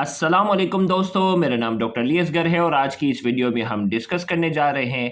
अस्सलाम वालेकुम दोस्तों, मेरा नाम डॉक्टर लियसगर है और आज की इस वीडियो में हम डिस्कस करने जा रहे हैं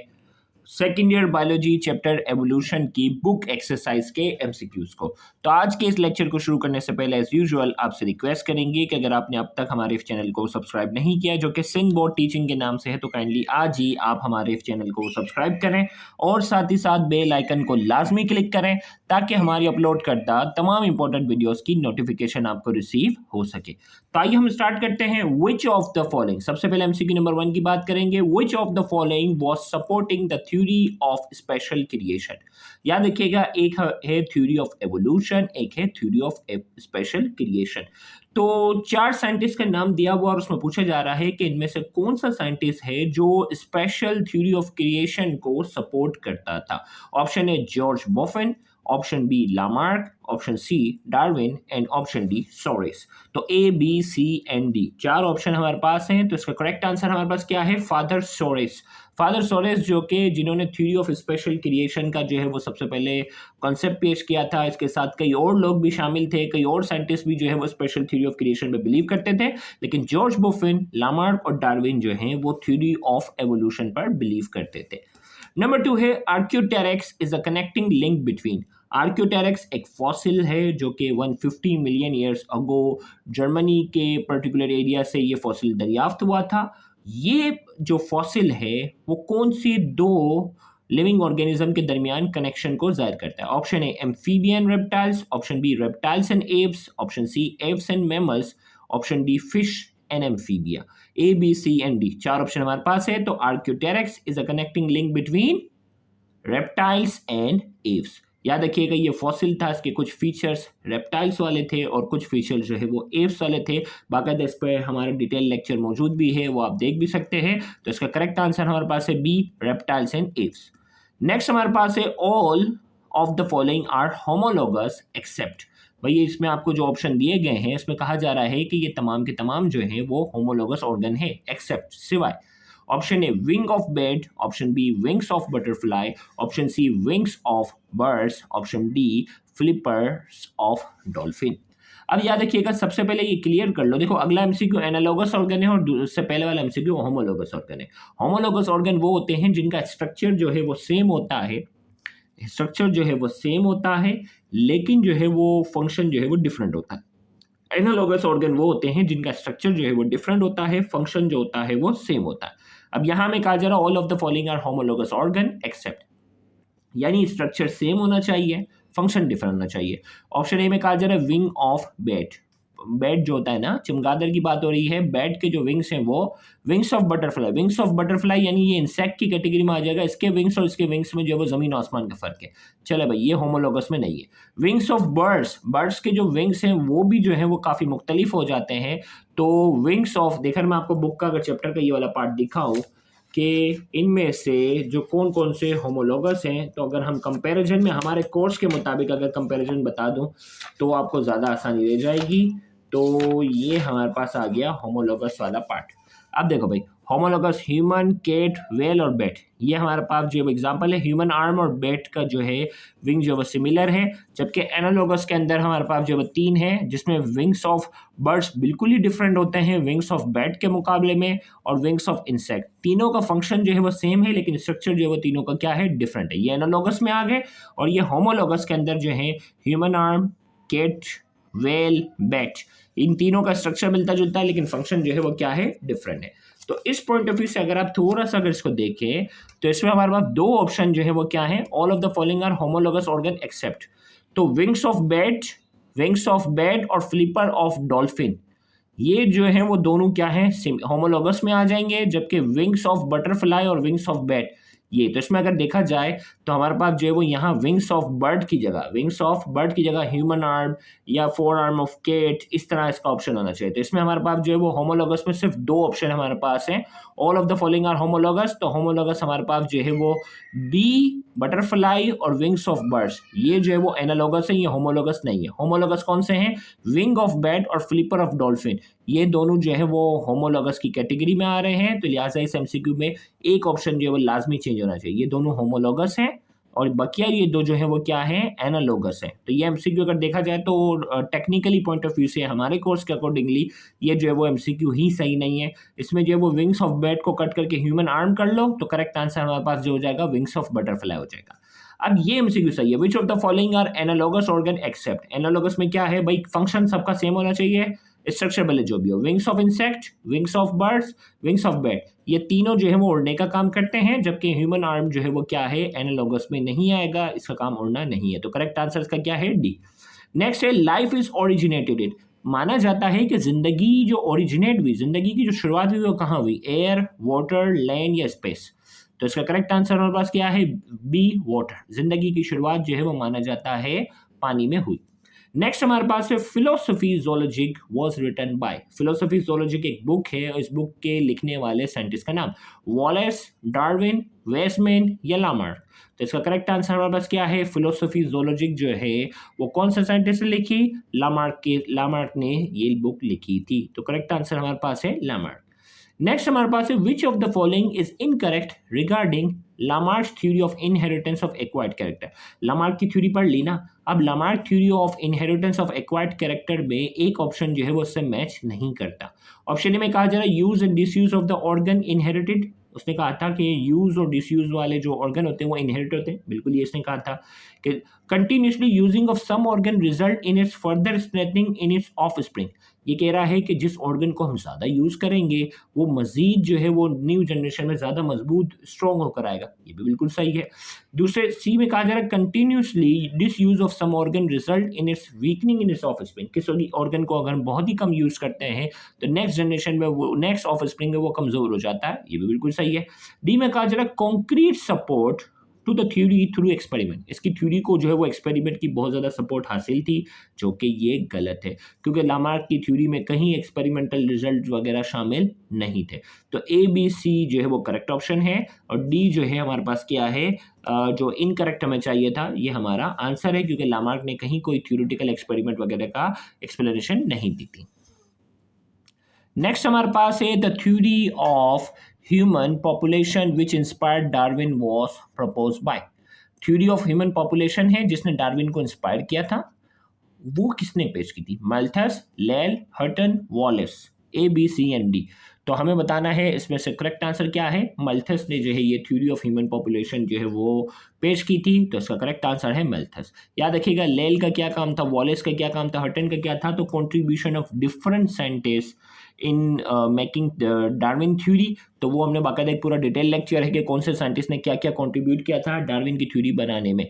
second year biology chapter evolution की बुक एक्सरसाइज के एमसीक्यूज को। तो आज के इस लेक्चर को शुरू करने से पहले एज यूजुअल आपसे रिक्वेस्ट करेंगे कि अगर आपने अब तक हमारे इस चैनल को सब्सक्राइब नहीं किया जो कि सिंह बोर्ड टीचिंग के नाम से है, तो काइंडली आज ही आप हमारे इस चैनल को सब्सक्राइब करें और साथ ही साथ बेल आइकन को लाजमी क्लिक करें ताकि हमारी अपलोड करदा तमाम इंपॉर्टेंट वीडियोस की नोटिफिकेशन आपको रिसीव हो सके। तो आइए हम स्टार्ट करते हैं। विच ऑफ द फॉलोइंग, सबसे पहले एमसीक्यू नंबर 1 की बात करेंगे। विच of the following was supporting the theory of special creation. याद रखिएगा, एक है थ्योरी ऑफ एवोल्यूशन, एक है थ्योरी ऑफ स्पेशल क्रिएशन। तो चार साइंटिस्ट का नाम दिया हुआ और उसमें पूछा जा रहा है कि इनमें से कौन सा साइंटिस्ट है जो स्पेशल थ्योरी ऑफ क्रिएशन को सपोर्ट करता था। Option A George Buffon, option B Lamarck, option C Darwin and option D Soares. तो A B C and D चार ऑप्शन हमारे पास हैं। तो इसका करेक्ट आंसर हमारे पास क्या है? Father Soros. फादर सोरेस जो कि जिन्होंने थ्योरी ऑफ स्पेशल क्रिएशन का जो है वो सबसे पहले कॉन्सेप्ट पेश किया था। इसके साथ कई और लोग भी शामिल थे, कई और साइंटिस्ट भी जो है वो स्पेशल थ्योरी ऑफ क्रिएशन में बिलीव करते थे, लेकिन जॉर्ज बॉफन, लामार्क और डार्विन जो हैं वो थ्योरी ऑफ एवोल्यूशन पर बिलीव करते थे। नंबर 2 है archaeopteryx is a connecting link between. Archaeopteryx एक फॉसिल है जो कि 150 मिलियन ईयर्स अगो जर्मनी के पर्टिकुलर एरिया से ये फॉसिल दरियाफ्त हुआ था। ये जो फॉसिल है वो कौन सी दो लिविंग ऑर्गेनिज्म के दरमियान कनेक्शन को जाहिर करता है? Option A amphibian reptiles, option B reptiles and apes, option C apes and mammals, option D fish and amphibia. A B C and D चार ऑप्शन हमारे पास है। तो archaeopteryx is a connecting link between reptiles and apes. याद रखिएगा, ये fossil था, इसके कुछ फीचर्स रेप्टाइल्स वाले थे और कुछ फीचर्स जो है वो एप्स वाले थे। बाकायदा इस पर हमारा डिटेल लेक्चर मौजूद भी है, वो आप देख भी सकते हैं। तो इसका करेक्ट आंसर हमारे पास है B, reptiles and apes. Next हमारे पास है all of the following are homologous except. भैया इसमें आपको जो ऑप्शन दिए गए हैं इसमें कहा जा रहा है कि ये तमाम के तमाम जो है वो होमोलोगस ऑर्गन है, एक्सेप्ट सिवाय। Option A wing of bat, option B wings of butterfly, option C wings of birds, option D flippers of dolphin. अब याद रखिएगा, सबसे पहले ये क्लियर कर लो। देखो, अगला एमसीक्यू एनालोगस ऑर्गन है और उससे पहले वाला एमसीक्यू होमोलोगस ऑर्गन है। होमोलोगस ऑर्गन वो होते हैं जिनका स्ट्रक्चर जो है वो सेम होता है, स्ट्रक्चर जो है वो सेम होता है, लेकिन जो है वो फंक्शन जो है वो डिफरेंट होता है। एनालोगस ऑर्गन वो होते हैं जिनका स्ट्रक्चर जो है वो डिफरेंट होता है, फंक्शन जो होता है वो सेम होता है। अब यहां में कहा जा रहा है all of the following are homologous organ except, यानी स्ट्रक्चर सेम होना चाहिए, फंक्शन डिफरेंट होना चाहिए। ऑप्शन ए में कहा जा रहा है विंग ऑफ बैट। बैट जो होता है ना, चमगादड़ की बात हो रही है, बैट के जो विंग्स हैं वो wings of butterfly. Wings of butterfly यानी ये इंसेक्ट की कैटेगरी में आ जाएगा। इसके विंग्स और इसके विंग्स में जो है वो जमीन आसमान का फर्क है। चले भाई, ये होमोलोगस में नहीं है। विंग्स ऑफ बर्ड्स, बर्ड्स के जो विंग्स हैं वो भी जो है वो काफ़ी मुख्तलिफ हो जाते हैं। तो विंग्स ऑफ, देखकर मैं आपको बुक का अगर चैप्टर का ये वाला पार्ट दिखाऊँ कि इनमें से जो कौन कौन से होमोलोगस हैं, तो अगर हम कंपैरिजन में हमारे कोर्स के मुताबिक अगर कंपैरिजन बता दूं तो आपको ज़्यादा आसानी रह जाएगी। तो ये हमारे पास आ गया होमोलोगस वाला पार्ट। अब देखो भाई, होमोलोगस ह्यूमन, केट, व्हेल और बैट, ये हमारे पास जो एग्जांपल है। ह्यूमन आर्म और बैट का जो है विंग जो है वो सिमिलर है, जबकि एनालोगस के अंदर हमारे पास जो है तीन है, जिसमें विंग्स ऑफ बर्ड्स बिल्कुल ही डिफरेंट होते हैं विंग्स ऑफ बैट के मुकाबले में, और विंग्स ऑफ इंसेक्ट। तीनों का फंक्शन जो है वो सेम है, लेकिन स्ट्रक्चर जो है वो तीनों का क्या है, डिफरेंट है। ये एनालोगस में आ गए और ये होमोलोगस के अंदर जो है human arm, cat, whale, bat, इन तीनों का स्ट्रक्चर मिलता जुलता है, लेकिन फंक्शन जो है वो क्या है, डिफरेंट है। तो इस पॉइंट ऑफ व्यू से अगर आप थोड़ा सा अगर इसको देखें तो इसमें हमारे पास दो ऑप्शन जो है वो क्या है, all of the following are homologous organ except. तो wings of bat, wings of bat और फ्लिपर ऑफ डॉल्फिन, ये जो है वो दोनों क्या है, होमोलोगस में आ जाएंगे, जबकि विंग्स ऑफ बटरफ्लाई और विंग्स ऑफ बैट, ये तो इसमें अगर देखा जाए तो हमारे पास जो है वो यहाँ विंग्स ऑफ बर्ड की जगह, विंग्स ऑफ बर्ड की जगह ह्यूमन आर्म या फोर आर्म ऑफ केट, इस तरह इसका ऑप्शन होना चाहिए। तो इसमें हमारे पास जो है वो होमोलोगस में सिर्फ दो ऑप्शन हमारे पास हैं, all of the following are homologous. तो होमोलोगस हमारे पास जो है वो बी, बटरफ्लाई और विंग्स ऑफ बर्ड्स, ये जो है वो एनालोगस है, ये होमोलोगस नहीं है। होमोलोगस कौन से हैं? विंग ऑफ बैट और फ्लिपर ऑफ डॉल्फिन, ये दोनों जो है वो होमोलोगस की कैटेगरी में आ रहे हैं। तो लिहाजा इस एमसीक्यू में एक ऑप्शन जो है वो लाजमी चेंज होना चाहिए। ये दोनों होमोलोगस हैं और बकिया ये दो जो है वो क्या है, एनालोगस है। तो ये एमसीक्यू अगर देखा जाए तो टेक्निकली पॉइंट ऑफ व्यू से हमारे कोर्स के अकॉर्डिंगली ये जो है वो एमसीक्यू ही सही नहीं है। इसमें जो है वो विंग्स ऑफ बैट को कट करके ह्यूमन आर्म कर लो तो करेक्ट आंसर हमारे पास जो हो जाएगा विंग्स ऑफ बटरफ्लाई हो जाएगा। अब ये एमसीक्यू सही है, which of the following are analogous organ except. Analogous में क्या है भाई, फंक्शन सबका सेम होना चाहिए, स्ट्रक्चर भले जो भी हो। Wings of insect, wings of birds, wings of bat, ये तीनों जो है वो उड़ने का काम करते हैं, जबकि ह्यूमन आर्म जो है वो क्या है, एनालोगस में नहीं आएगा, इसका काम उड़ना नहीं है। तो करेक्ट आंसर इसका क्या है, डी। नेक्स्ट है लाइफ इज ओरिजिनेटेड इन। माना जाता है कि जिंदगी जो ओरिजिनेट हुई, जिंदगी की जो शुरुआत हुई वो कहाँ हुई, एयर, वाटर, लैंड या स्पेस। तो इसका करेक्ट आंसर हमारे पास क्या है, बी, वाटर। जिंदगी की शुरुआत जो है वो माना जाता है पानी में हुई। नेक्स्ट हमारे पास है philosophy zoologique was written by. Philosophy zoologique एक बुक है, इस बुक के लिखने वाले साइंटिस्ट का नाम वॉलेस, डार्विन, वेस्टमैन या लामार्क। तो इसका करेक्ट आंसर हमारे पास क्या है, फिलोसफी जोलॉजिक जो है वो कौन सा साइंटिस्ट ने लिखी, लामार्क ने ये बुक लिखी थी। तो करेक्ट आंसर हमारे पास है लामार्क। नेक्स्ट हमारे पास है which of the following is incorrect regarding Lamarck theory of inheritance of acquired character. Lamarck की थ्योरी पढ़ ली ना। अब Lamarck theory of inheritance of acquired character में एक ऑप्शन जो है वो उससे मैच नहीं करता। ऑप्शन ए में कहा जा रहा है use and disuse of the organ inherited. उसने कहा था कि यूज और डिसयूज वाले जो ऑर्गन होते हैं वो इनहेरिट होते हैं, बिल्कुल ये इसने कहा था। कि continuously using of some organ result in its further strengthening in its offspring. ये कह रहा है कि जिस ऑर्गन को हम ज़्यादा यूज़ करेंगे वो मज़ीद जो है वो न्यू जनरेशन में ज़्यादा मजबूत स्ट्रॉन्ग होकर आएगा, ये भी बिल्कुल सही है। दूसरे सी में कहा जा रहा है continuously disuse of some organ result in its weakening in its offspring. किस ऑर्गन को अगर हम बहुत ही कम यूज़ करते हैं तो नेक्स्ट जनरेशन में वो नेक्स्ट ऑफ स्प्रिंग में वो कमज़ोर हो जाता है, ये भी बिल्कुल सही है। डी में कहा जा रहा है concrete support to the theory through experiment. इसकी थ्योरी को जो है वो एक्सपेरिमेंट की बहुत ज़्यादा सपोर्ट हासिल थी, जो कि ये गलत है, क्योंकि लामार्क की थ्योरी में कहीं एक्सपेरिमेंटल रिजल्ट वगैरह शामिल नहीं थे। तो ए बी सी जो है वो करेक्ट ऑप्शन है, और डी जो है हमारे पास क्या है, जो इनकरेक्ट हमें चाहिए था, ये हमारा आंसर है, क्योंकि लामार्क ने कहीं कोई थ्योरेटिकल एक्सपेरिमेंट वगैरह का एक्सप्लेनेशन नहीं दी थी। नेक्स्ट हमारे पास है the theory of human population which inspired Darwin was propose by. Theory of human population है जिसने डार्विन को इंस्पायर किया था, वो किसने पेश की थी, Malthus, Lyell, Hutton, Wallace. A B C and D. तो हमें बताना है इसमें से करेक्ट आंसर क्या है। माल्थस ने जो है ये थ्योरी ऑफ ह्यूमन पॉपुलेशन जो है वो पेश की थी, तो इसका करेक्ट आंसर है माल्थस। याद रखिएगा लेल का क्या काम था, वॉलेस का क्या काम था, हटन का क्या था, तो contribution of different scientist in making Darwin theory. तो वो हमने बाकायदा एक पूरा डिटेल लेक्चर है कि कौन से साइंटिस्ट ने क्या क्या कॉन्ट्रीब्यूट किया था डार्विन की थ्योरी बनाने में।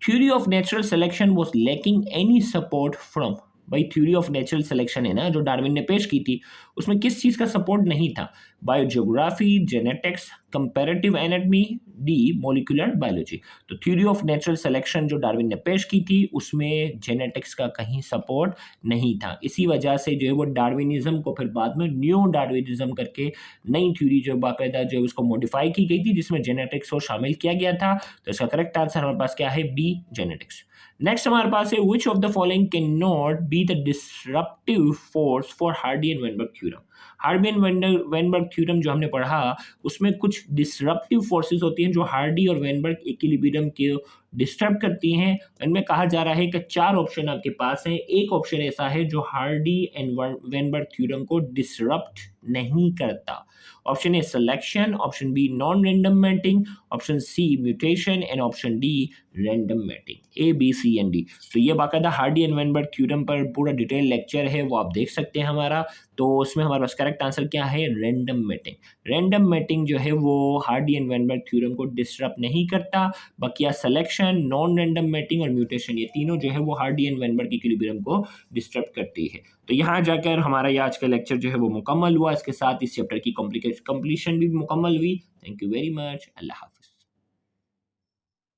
Theory of natural selection was lacking any support from. भाई थ्योरी ऑफ नेचुरल सिलेक्शन है ना जो डार्विन ने पेश की थी, उसमें किस चीज़ का सपोर्ट नहीं था, biogeography, genetics, comparative anatomy, D molecular biology. तो थ्योरी ऑफ नेचुरल सिलेक्शन जो डार्विन ने पेश की थी उसमें जेनेटिक्स का कहीं सपोर्ट नहीं था। इसी वजह से जो है वो डार्विनिज्म को फिर बाद में न्यू डार्विनिज्म करके नई थ्योरी जो बाकायदा जो है उसको मॉडिफाई की गई थी, जिसमें जेनेटिक्स को शामिल किया गया था। तो इसका करेक्ट आंसर हमारे पास क्या है, बी जेनेटिक्स। नेक्स्ट हमारे पास है which of the following can not be the disruptive force for Hardy and Weinberg theorem. Hardy and Weinberg theorem जो हमने पढ़ा उसमें कुछ डिसरप्टिव फोर्सेस होती हैं जो हार्डी और वेनबर्ग इक्विलिब्रियम के डिस्टर्ब करती हैं। इनमें कहा जा रहा है कि 4 ऑप्शन आपके पास हैं, एक ऑप्शन ऐसा है जो हार्डी एंड वेनबर्ग थ्योरम को डिसरप्ट नहीं करता। Option A selection, option B non random mating, option C mutation and option D random mating. A B C and D. तो ये बाकायदा हार्डी एंड वेनबर्ग थ्योरम पर पूरा डिटेल लेक्चर है, वो आप देख सकते हैं हमारा। तो उसमें हमारे पास करेक्ट आंसर क्या है, रैंडम मैटिंग। रैंडम मैटिंग जो है वो हार्डी एंड वेनबर्ग थ्योरम को डिसरप्ट नहीं करता, बकिया सिलेक्शन, नॉन रैंडम मैटिंग और म्यूटेशन, ये तीनों जो है वो हार्डी एंड वेनबर्ग इक्विलिब्रियम को डिस्टर्ब करती है। तो यहाँ जाकर हमारा ये आज का लेक्चर जो है वो मुकम्मल हुआ, इसके साथ इस चैप्टर की कंप्लीशन भी मुकम्मल हुई। Thank you very much. अल्लाह हाफ़िज़।